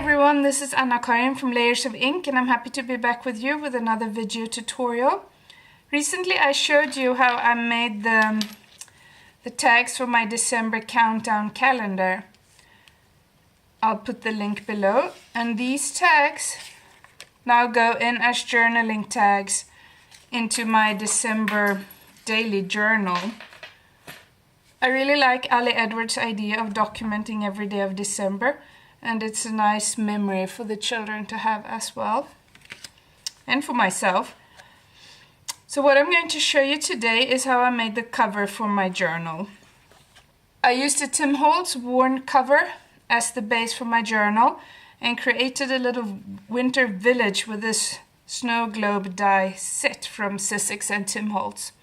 everyone, this is Anna-Karin from Layers of Ink, and I'm happy to be back with you with another video tutorial. Recently I showed you how I made the tags for my December countdown calendar. I'll put the link below, and these tags now go in as journaling tags into my December daily journal. I really like Ali Edwards' idea of documenting every day of December, and it's a nice memory for the children to have as well, and for myself. So what I'm going to show you today is how I made the cover for my journal. I used a Tim Holtz worn cover as the base for my journal and created a little winter village with this snow globe die set from Sizzix and Tim Holtz.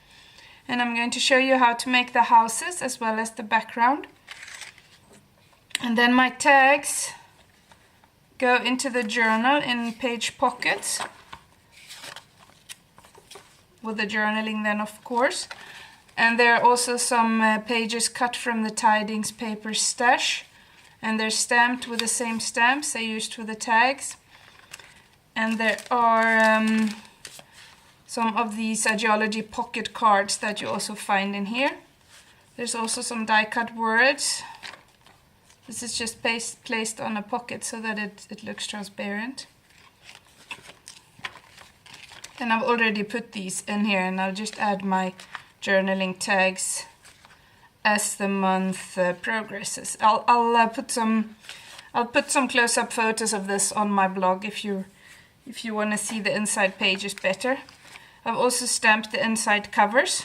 And I'm going to show you how to make the houses as well as the background. And then my tags go into the journal in page pockets, with the journaling then of course. And there are also some pages cut from the tidings paper stash, and they're stamped with the same stamps I used for the tags. And there are some of these ideology pocket cards that you also find in here. There's also some die cut words. This is just placed on a pocket so that it looks transparent. And I've already put these in here, and I'll just add my journaling tags as the month progresses. I'll put some close-up photos of this on my blog if you want to see the inside pages better. I've also stamped the inside covers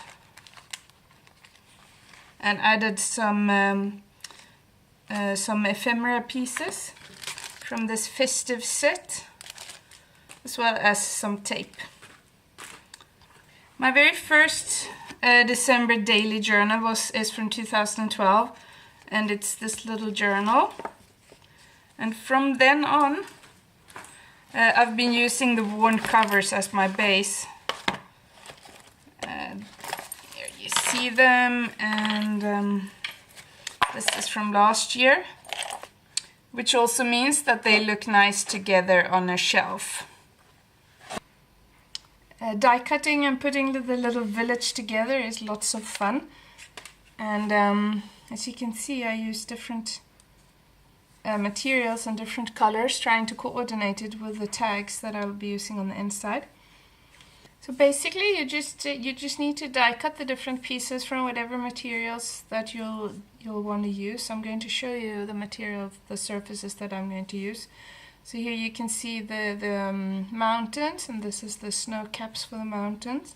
and added some ephemera pieces from this festive set, as well as some tape. My very first December daily journal is from 2012, and it's this little journal. And from then on, I've been using the worn covers as my base. Here you see them, and this is from last year, which also means that they look nice together on a shelf. Die cutting and putting the little village together is lots of fun, and as you can see, I use different materials and different colors, trying to coordinate it with the tags that I'll be using on the inside. So basically you just need to die cut the different pieces from whatever materials that you'll want to use. I'm going to show you the material of the surfaces that I'm going to use. So here you can see the mountains, and this is the snow caps for the mountains.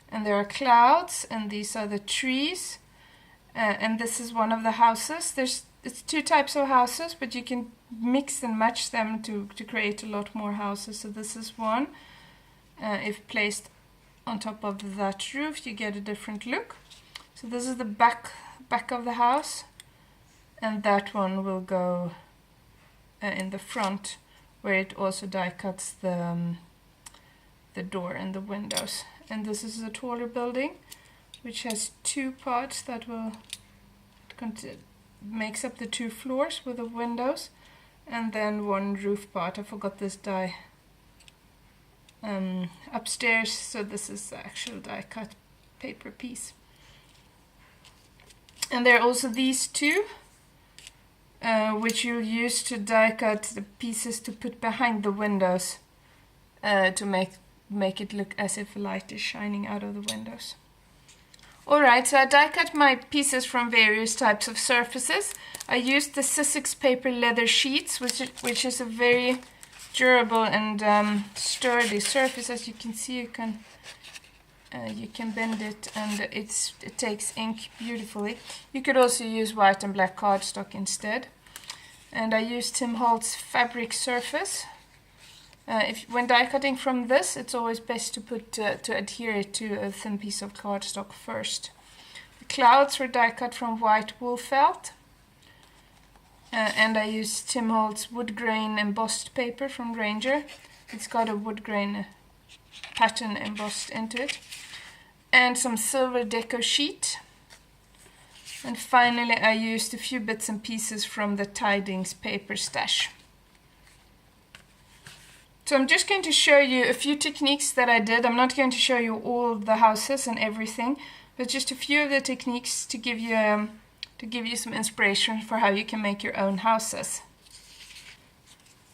And there are clouds, and these are the trees. And this is one of the houses. It's two types of houses, but you can mix and match them to create a lot more houses. So this is one. If placed on top of that roof, you get a different look. So this is the back of the house, and that one will go in the front, where it also die cuts the door and the windows. And this is a taller building, which has two parts that will makes up the two floors with the windows, and then one roof part. I forgot this die upstairs, so this is the actual die cut paper piece. And there are also these two, which you'll use to die cut the pieces to put behind the windows, to make it look as if a light is shining out of the windows. Alright, so I die cut my pieces from various types of surfaces. I used the Sizzix paper leather sheets, which is a very durable and sturdy surface. As you can see, you can bend it, and it takes ink beautifully. You could also use white and black cardstock instead. And I used Tim Holtz fabric surface. When die cutting from this, it's always best to adhere it to a thin piece of cardstock first. The clouds were die cut from white wool felt. And I used Tim Holtz wood grain embossed paper from Ranger. It's got a wood grain pattern embossed into it. And some silver deco sheet. And finally I used a few bits and pieces from the tidings paper stash. So I'm just going to show you a few techniques that I did. I'm not going to show you all of the houses and everything, but just a few of the techniques to give you some inspiration for how you can make your own houses.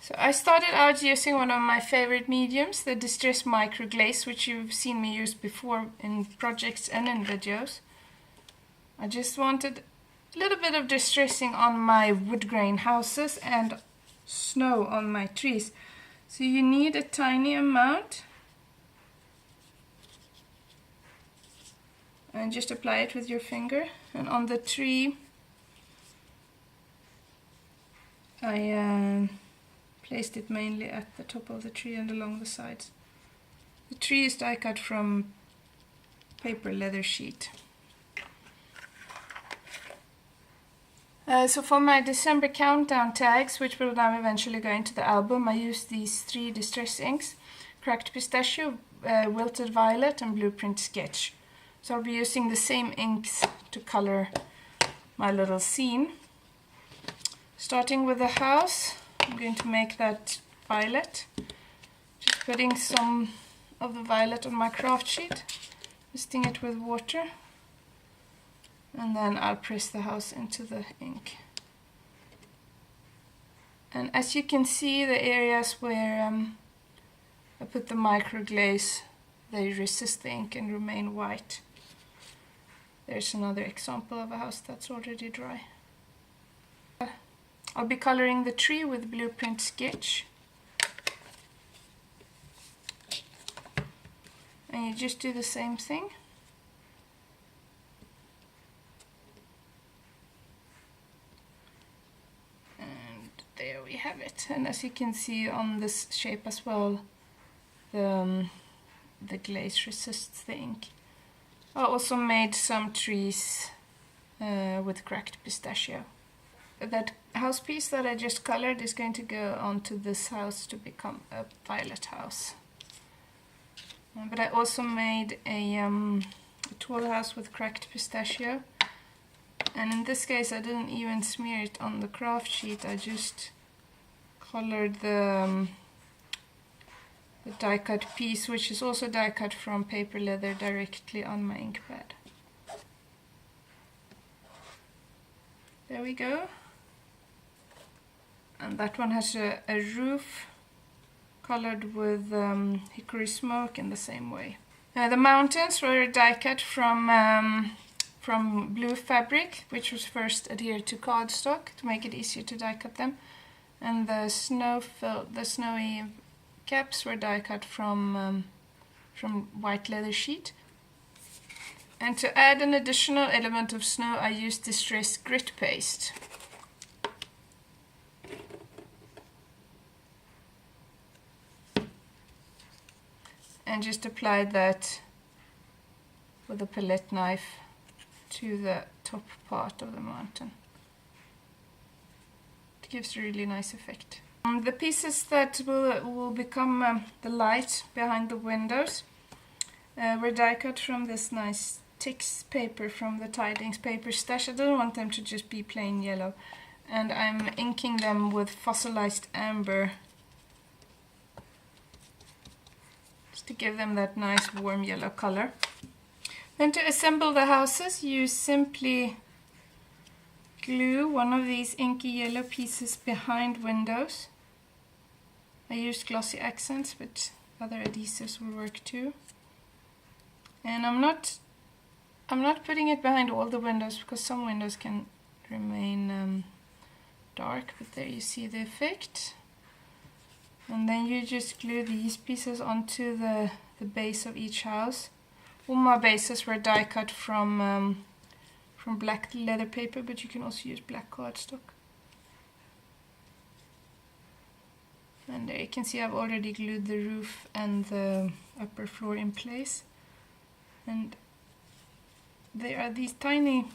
So I started out using one of my favorite mediums, the Distress Micro Glaze, which you've seen me use before in projects and in videos. I just wanted a little bit of distressing on my wood grain houses and snow on my trees. So you need a tiny amount and just apply it with your finger. And on the tree I placed it mainly at the top of the tree and along the sides. The tree is die cut from paper leather sheet. So for my December countdown tags, which will now eventually go into the album, I used these 3 distress inks: Cracked Pistachio, Wilted Violet and Blueprint Sketch. So I'll be using the same inks to color my little scene. Starting with the house, I'm going to make that violet. Just putting some of the violet on my craft sheet, misting it with water. And then I'll press the house into the ink. And as you can see, the areas where I put the micro glaze, they resist the ink and remain white. There's another example of a house that's already dry. I'll be coloring the tree with Blueprint Sketch. And you just do the same thing. There we have it, and as you can see on this shape as well, the glaze resists the ink. I also made some trees with Cracked Pistachio. That house piece that I just colored is going to go onto this house to become a violet house. But I also made a tall house with Cracked Pistachio. And in this case I didn't even smear it on the craft sheet, I just colored the die cut piece, which is also die cut from paper leather, directly on my ink pad. There we go. And that one has a roof colored with hickory smoke in the same way. The mountains were die cut from blue fabric, which was first adhered to cardstock to make it easier to die cut them, and the snowy caps were die cut from white leather sheet. And to add an additional element of snow, I used Distress Grit Paste. And just applied that with a palette knife to the top part of the mountain. It gives a really nice effect. The pieces that will become the light behind the windows were die cut from this nice Tix paper from the Tidings paper stash. I didn't want them to just be plain yellow, and I'm inking them with fossilized amber just to give them that nice warm yellow color. Then to assemble the houses, you simply glue one of these inky yellow pieces behind windows. I used glossy accents, but other adhesives will work too. And I'm not putting it behind all the windows because some windows can remain dark, but there you see the effect. And then you just glue these pieces onto the base of each house. All my bases were die cut from black leather paper, but you can also use black cardstock. And there you can see I've already glued the roof and the upper floor in place. And there are these tiny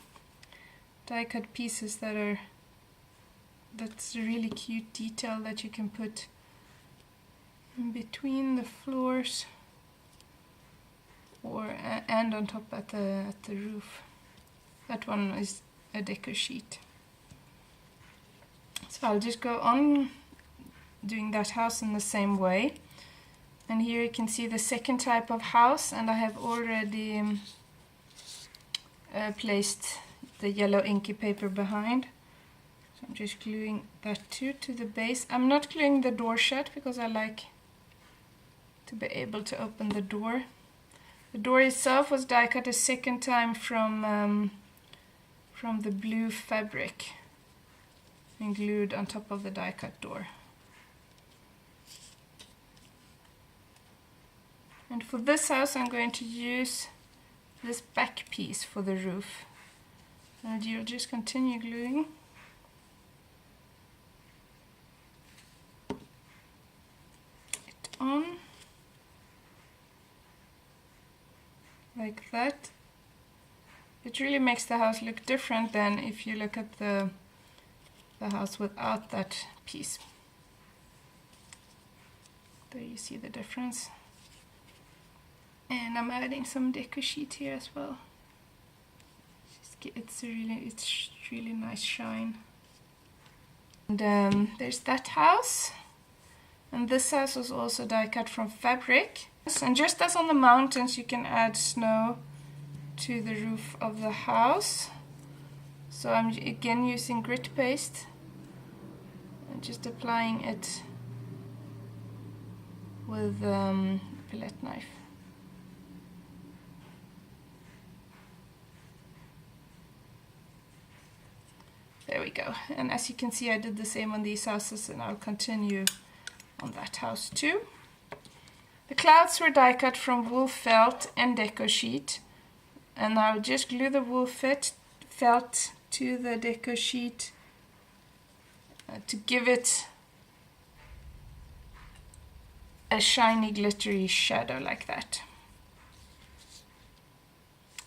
die cut pieces that's a really cute detail that you can put in between the floors and on top at the roof. That one is a deco sheet. So I'll just go on doing that house in the same way. And here you can see the second type of house, and I have already placed the yellow inky paper behind. So I'm just gluing that too to the base. I'm not gluing the door shut because I like to be able to open the door. The door itself was die cut a second time from the blue fabric and glued on top of the die cut door. And for this house I'm going to use this back piece for the roof. And you'll just continue gluing. It on. Like that. It really makes the house look different than if you look at the house without that piece. There you see the difference. And I'm adding some deco sheet here as well. It's really nice shine. And there's that house. And this house was also die cut from fabric. And just as on the mountains, you can add snow to the roof of the house. So I'm again using grit paste and just applying it with a palette knife. There we go. And as you can see, I did the same on these houses, and I'll continue on that house too. The clouds were die cut from wool felt and deco sheet, and I'll just glue the wool felt to the deco sheet to give it a shiny glittery shadow like that.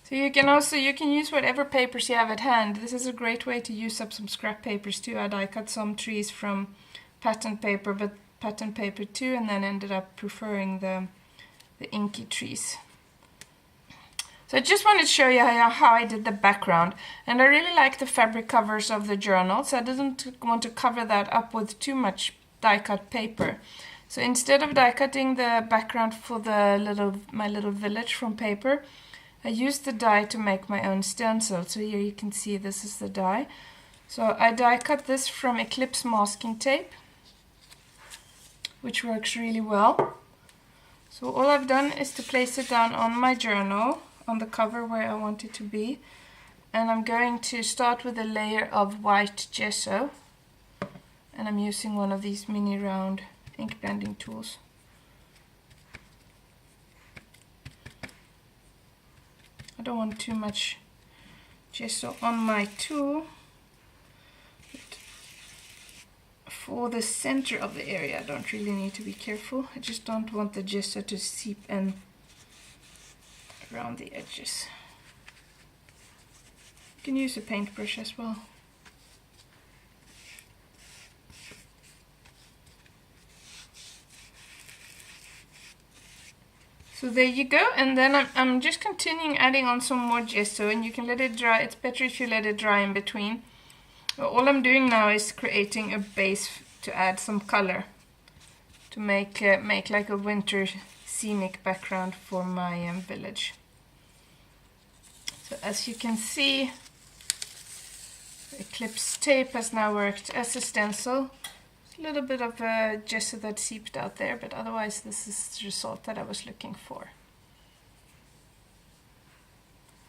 So you can use whatever papers you have at hand. This is a great way to use up some scrap papers too. I die cut some trees from pattern paper, but pattern paper too, and then ended up preferring the inky trees. So I just wanted to show you how I did the background, and I really like the fabric covers of the journal, so I didn't want to cover that up with too much die cut paper. So instead of die cutting the background for my little village from paper, I used the die to make my own stencil. So here you can see this is the die. So I die cut this from Eclipse masking tape, which works really well. So all I've done is to place it down on my journal, on the cover where I want it to be. And I'm going to start with a layer of white gesso. And I'm using one of these mini round ink blending tools. I don't want too much gesso on my tool. For the center of the area, I don't really need to be careful. I just don't want the gesso to seep in around the edges. You can use a paintbrush as well. So there you go, and then I'm just continuing adding on some more gesso, and you can let it dry. It's better if you let it dry in between. All I'm doing now is creating a base to add some color, to make like a winter scenic background for my village. So as you can see, Eclipse tape has now worked as a stencil. A little bit of gesso that seeped out there, but otherwise this is the result that I was looking for.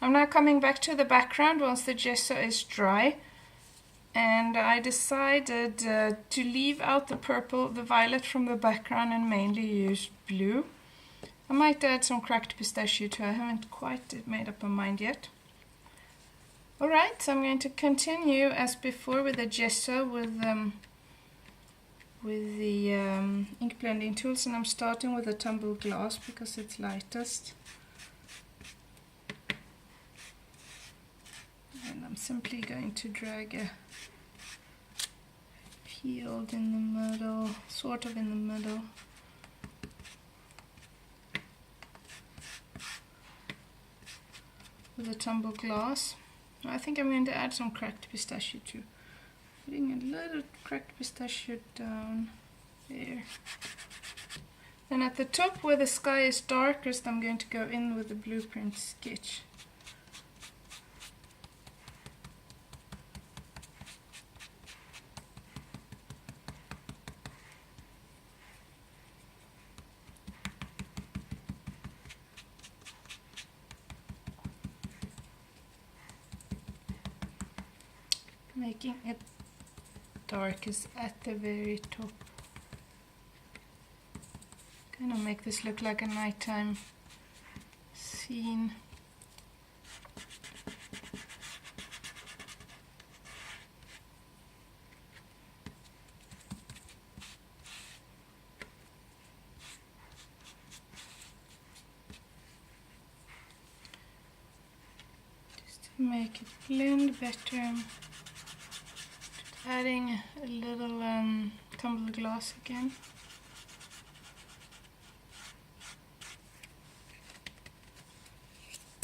I'm now coming back to the background once the gesso is dry, and I decided to leave out the purple, the violet from the background, and mainly use blue. I might add some cracked pistachio too. I haven't quite made up my mind yet. Alright, so I'm going to continue as before with the gesso with the ink blending tools, and I'm starting with the tumbled glass because it's lightest. And I'm simply going to drag a field in the middle, sort of in the middle. With the tumbled glass. I think I'm going to add some cracked pistachio too. Putting a little cracked pistachio down there. And at the top where the sky is darkest, I'm going to go in with the blueprint sketch. Making it darkest at the very top. Gonna make this look like a nighttime scene. Just to make it blend better. Adding a little tumbled glass again.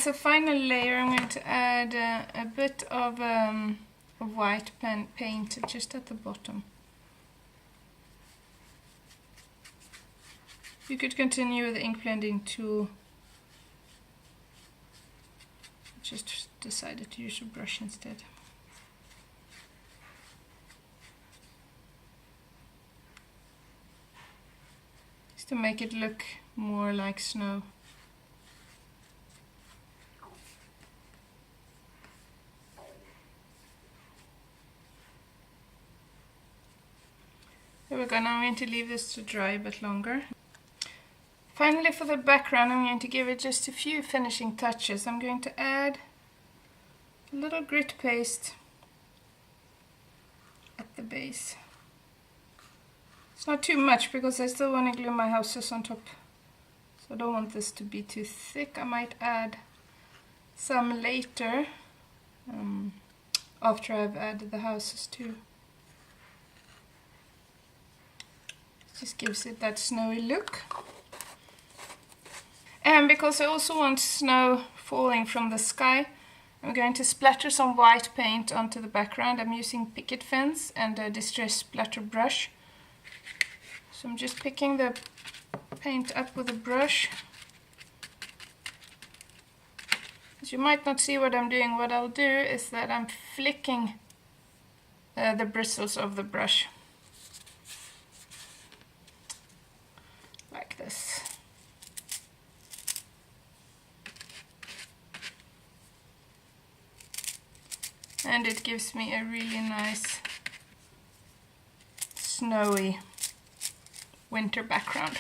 As a final layer, I'm going to add a bit of white paint just at the bottom. You could continue with the ink blending tool. Just decided to use a brush instead. To make it look more like snow. There we go. Now I'm going to leave this to dry a bit longer. Finally, for the background, I'm going to give it just a few finishing touches. I'm going to add a little grit paste at the base. It's not too much because I still want to glue my houses on top. So I don't want this to be too thick. I might add some later after I've added the houses too. It just gives it that snowy look. And because I also want snow falling from the sky, I'm going to splatter some white paint onto the background. I'm using picket fence and a distress splatter brush. So I'm just picking the paint up with a brush. As you might not see what I'm doing, what I'll do is that I'm flicking the bristles of the brush. Like this. And it gives me a really nice snowy winter background.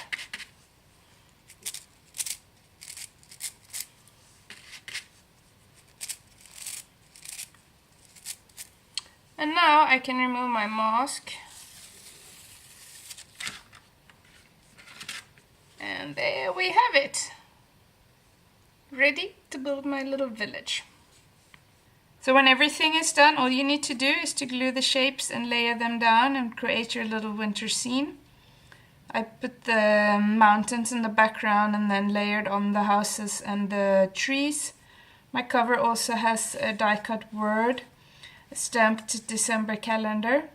And now I can remove my mask. And there we have it. Ready to build my little village. So when everything is done, all you need to do is to glue the shapes and layer them down and create your little winter scene. I put the mountains in the background and then layered on the houses and the trees. My cover also has a die-cut word, a stamped December calendar,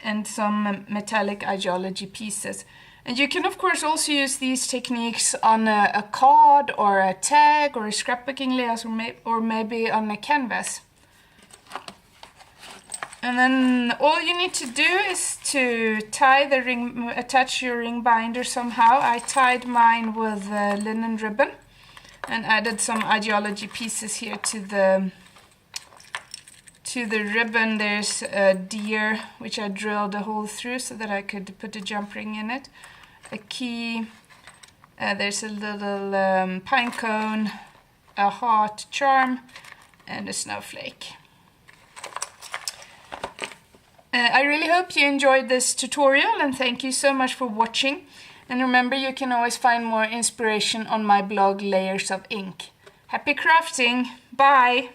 and some metallic ideology pieces. And you can of course also use these techniques on a card or a tag or a scrapbooking layout or maybe on a canvas. And then all you need to do is to tie the ring, attach your ring binder somehow. I tied mine with linen ribbon and added some ideology pieces here to the ribbon. There's a deer which I drilled a hole through so that I could put a jump ring in it. A key, there's a little pine cone, a heart charm, and a snowflake. I really hope you enjoyed this tutorial and thank you so much for watching. And remember, you can always find more inspiration on my blog Layers of Ink. Happy crafting! Bye!